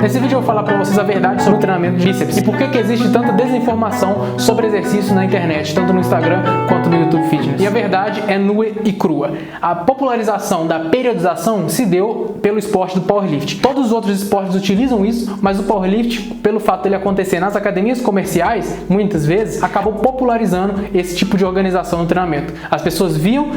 Nesse vídeo eu vou falar para vocês a verdade sobre o treinamento de bíceps e por que existe tanta desinformação sobre exercício na internet, tanto no Instagram quanto no YouTube Fitness. E a verdade é nua e crua. A popularização da periodização se deu pelo esporte do powerlifting. Todos os outros esportes utilizam isso, mas o powerlifting, pelo fato dele acontecer nas academias comerciais, muitas vezes, acabou popularizando esse tipo de organização no treinamento. As pessoas viam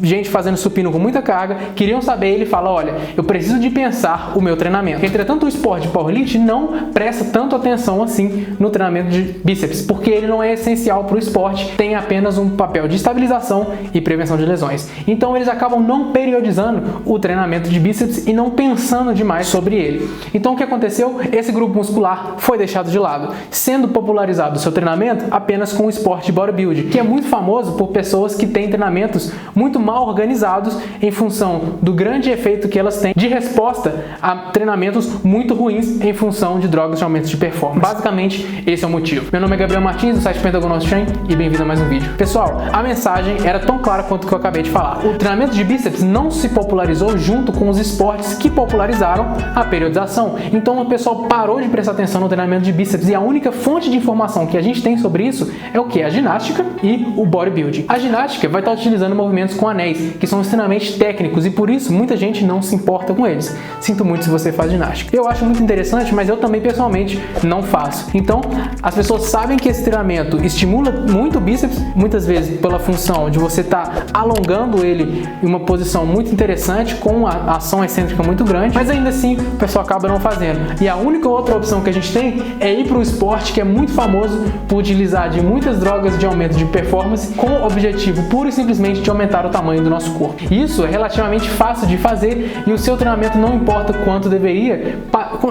gente fazendo supino com muita carga, queriam saber, ele fala, olha, eu preciso de pensar o meu treinamento. Entretanto, o esporte powerlifting não presta tanto atenção assim no treinamento de bíceps, porque ele não é essencial para o esporte, tem apenas um papel de estabilização e prevenção de lesões. Então eles acabam não periodizando o treinamento de bíceps e não pensando demais sobre ele. Então o que aconteceu? Esse grupo muscular foi deixado de lado, sendo popularizado o seu treinamento apenas com o esporte de bodybuilding, que é muito famoso por pessoas que têm treinamentos muito mal organizados em função do grande efeito que elas têm de resposta a treinamentos muito ruins em função de drogas de aumento de performance. Basicamente, esse é o motivo. Meu nome é Gabriel Martins, do site Pentagon Train, e bem-vindo a mais um vídeo. Pessoal, a mensagem era tão clara quanto o que eu acabei de falar. O treinamento de bíceps não se popularizou junto com os esportes que popularizaram a periodização. Então o pessoal parou de prestar atenção no treinamento de bíceps e a única fonte de informação que a gente tem sobre isso é o que? A ginástica e o bodybuilding. A ginástica vai estar utilizando movimentos com anéis, que são extremamente técnicos e por isso muita gente não se importa com eles. Sinto muito se você faz ginástica. Eu acho muito interessante, mas eu também pessoalmente não faço. Então, as pessoas sabem que esse treinamento estimula muito o bíceps, muitas vezes pela função de você estar alongando ele em uma posição muito interessante, com uma ação excêntrica muito grande, mas ainda assim o pessoal acaba não fazendo. E a única outra opção que a gente tem é ir para o esporte que é muito famoso por utilizar de muitas drogas de aumento de performance com o objetivo puro e simplesmente de aumentar o tamanho do nosso corpo. Isso é relativamente fácil de fazer e o seu treinamento não importa quanto deveria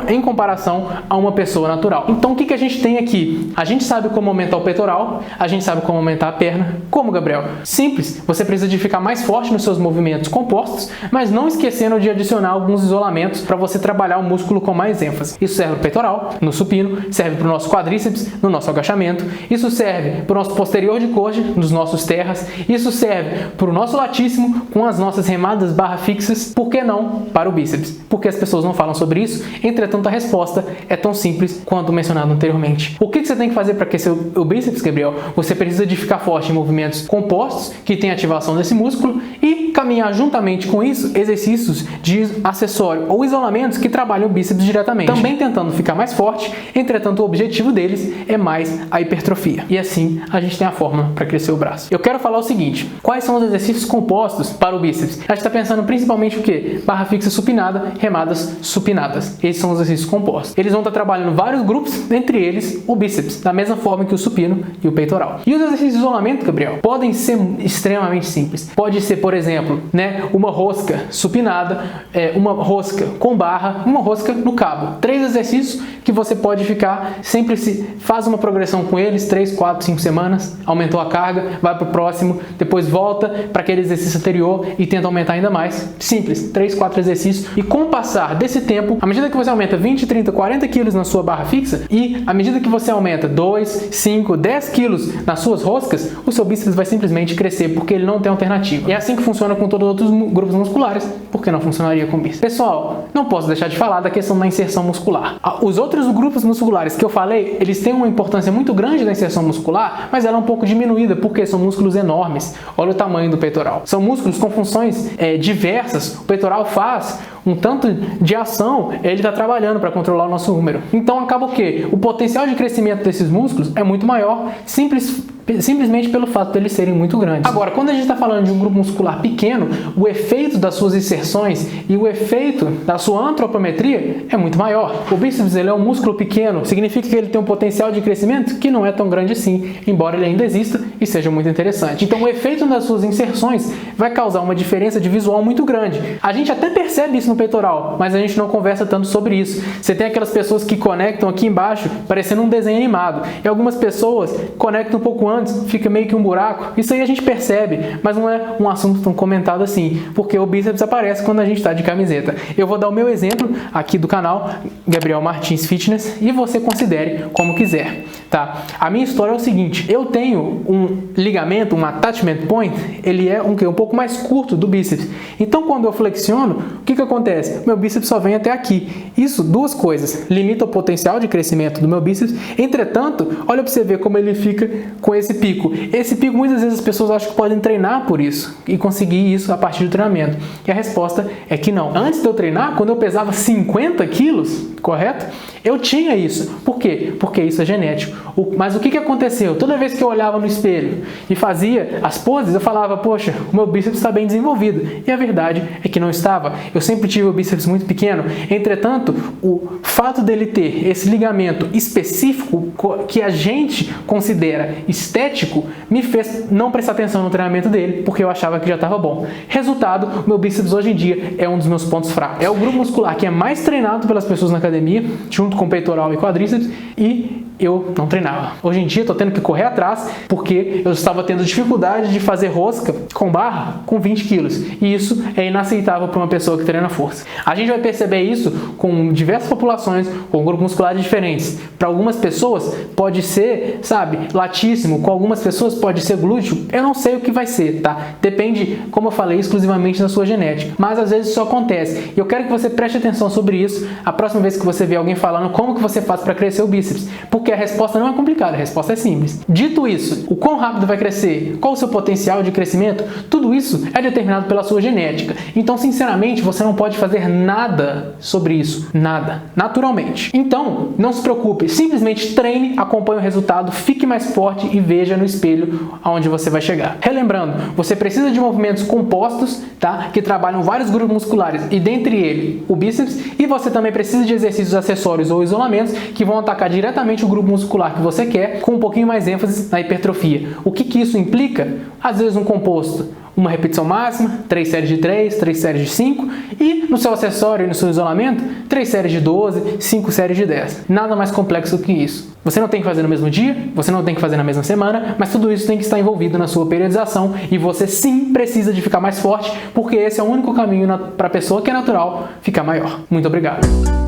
em comparação a uma pessoa natural. Então o que a gente tem aqui? A gente sabe como aumentar o peitoral, a gente sabe como aumentar a perna. Como, Gabriel? Simples, você precisa de ficar mais forte nos seus movimentos compostos, mas não esquecendo de adicionar alguns isolamentos para você trabalhar o músculo com mais ênfase. Isso serve para o peitoral, no supino, serve para o nosso quadríceps, no nosso agachamento, isso serve para o nosso posterior de coxa, nos nossos terras, isso serve para o nosso latíssimo, com as nossas remadas barra fixas, por que não para o bíceps? Porque as pessoas não falam sobre isso, entretanto a resposta é tão simples quanto mencionado anteriormente. O que você tem que fazer para aquecer o bíceps, Gabriel? Você precisa de ficar forte em movimentos compostos, que tem ativação desse músculo, e caminhar juntamente com isso exercícios de acessório ou isolamentos que trabalham o bíceps diretamente. Também tentando ficar mais forte, entretanto o objetivo deles é mais a hipertrofia. E assim a gente tem a fórmula para crescer o braço. Eu quero falar o seguinte, quais são os exercícios compostos para o bíceps? A gente está pensando principalmente o que? Barra fixa supinada, remadas supinadas. Esses são os exercícios compostos. Eles vão estar trabalhando vários grupos, entre eles o bíceps, da mesma forma que o supino e o peitoral. E os exercícios de isolamento, Gabriel, podem ser extremamente simples. Pode ser, por exemplo, uma rosca supinada, uma rosca com barra, uma rosca no cabo. 3 exercícios que você pode ficar, sempre faz uma progressão com eles, 3, 4, 5 semanas, aumentou a carga, vai para o próximo, depois volta para aquele exercício anterior e tenta aumentar ainda mais. Simples, 3, 4 exercícios e com o passar desse tempo, à medida que você aumenta 20, 30, 40 quilos na sua barra fixa e à medida que você aumenta 2, 5, 10 quilos nas suas roscas, o seu bíceps vai simplesmente crescer porque ele não tem alternativa. E é assim que funciona com todos os outros grupos musculares, porque não funcionaria com bíceps. Pessoal, não posso deixar de falar da questão da inserção muscular. Os outros grupos musculares que eu falei, eles têm uma importância muito grande na inserção muscular, mas ela é um pouco diminuída porque são músculos enormes. Olha o tamanho do peitoral. São músculos com funções diversas. O peitoral faz um tanto de ação, ele está trabalhando para controlar o nosso número. Então acaba o quê? O potencial de crescimento desses músculos é muito maior, simplesmente pelo fato de eles serem muito grandes. Agora, quando a gente está falando de um grupo muscular pequeno, o efeito das suas inserções e o efeito da sua antropometria é muito maior. O bíceps ele é um músculo pequeno, significa que ele tem um potencial de crescimento que não é tão grande assim, embora ele ainda exista e seja muito interessante. Então o efeito das suas inserções vai causar uma diferença de visual muito grande. A gente até percebe isso no peitoral, mas a gente não conversa tanto sobre isso. Você tem aquelas pessoas que conectam aqui embaixo parecendo um desenho animado, e algumas pessoas conectam um pouco antes antes, fica meio que um buraco. Isso aí a gente percebe, mas não é um assunto tão comentado assim, porque o bíceps aparece quando a gente está de camiseta. Eu vou dar o meu exemplo aqui do canal, Gabriel Martins Fitness, e você considere como quiser, tá? A minha história é o seguinte, eu tenho um ligamento, um attachment point, ele é um pouco mais curto do bíceps. Então, quando eu flexiono, o que acontece? Meu bíceps só vem até aqui. Isso, duas coisas, limita o potencial de crescimento do meu bíceps. Entretanto, olha para você ver como ele fica com esse pico. Esse pico, muitas vezes as pessoas acham que podem treinar por isso e conseguir isso a partir do treinamento. E a resposta é que não. Antes de eu treinar, quando eu pesava 50 quilos, correto? Eu tinha isso. Por quê? Porque isso é genético. Mas o que aconteceu? Toda vez que eu olhava no espelho e fazia as poses, eu falava, poxa, o meu bíceps está bem desenvolvido. E a verdade é que não estava. Eu sempre tive o bíceps muito pequeno. Entretanto, o fato dele ter esse ligamento específico que a gente considera estético me fez não prestar atenção no treinamento dele, porque eu achava que já estava bom. Resultado, o meu bíceps hoje em dia é um dos meus pontos fracos. É o grupo muscular que é mais treinado pelas pessoas na academia, junto com peitoral e quadríceps, e eu não treinava. Hoje em dia estou tendo que correr atrás porque eu estava tendo dificuldade de fazer rosca com barra com 20 quilos. E isso é inaceitável para uma pessoa que treina força. A gente vai perceber isso com diversas populações, com grupos musculares diferentes. Para algumas pessoas pode ser, sabe, latíssimo. Com algumas pessoas pode ser glúteo. Eu não sei o que vai ser, tá? Depende, como eu falei, exclusivamente da sua genética. Mas às vezes isso acontece. E eu quero que você preste atenção sobre isso a próxima vez que você ver alguém falando como que você faz para crescer o bíceps. Porque a resposta não é complicada, a resposta é simples. Dito isso, o quão rápido vai crescer, qual o seu potencial de crescimento, tudo isso é determinado pela sua genética. Então, sinceramente, você não pode fazer nada sobre isso. Nada. Naturalmente. Então, não se preocupe. Simplesmente treine, acompanhe o resultado, fique mais forte e veja no espelho aonde você vai chegar. Relembrando, você precisa de movimentos compostos, tá? Que trabalham vários grupos musculares e dentre eles o bíceps, e você também precisa de exercícios acessórios ou isolamentos que vão atacar diretamente o grupo muscular que você quer, com um pouquinho mais ênfase na hipertrofia. O que isso implica? Às vezes um composto, uma repetição máxima, 3 séries de 3, 3 séries de 5 e no seu acessório e no seu isolamento, 3 séries de 12, 5 séries de 10. Nada mais complexo do que isso. Você não tem que fazer no mesmo dia, você não tem que fazer na mesma semana, mas tudo isso tem que estar envolvido na sua periodização e você sim precisa de ficar mais forte, porque esse é o único caminho para a pessoa que é natural ficar maior. Muito obrigado!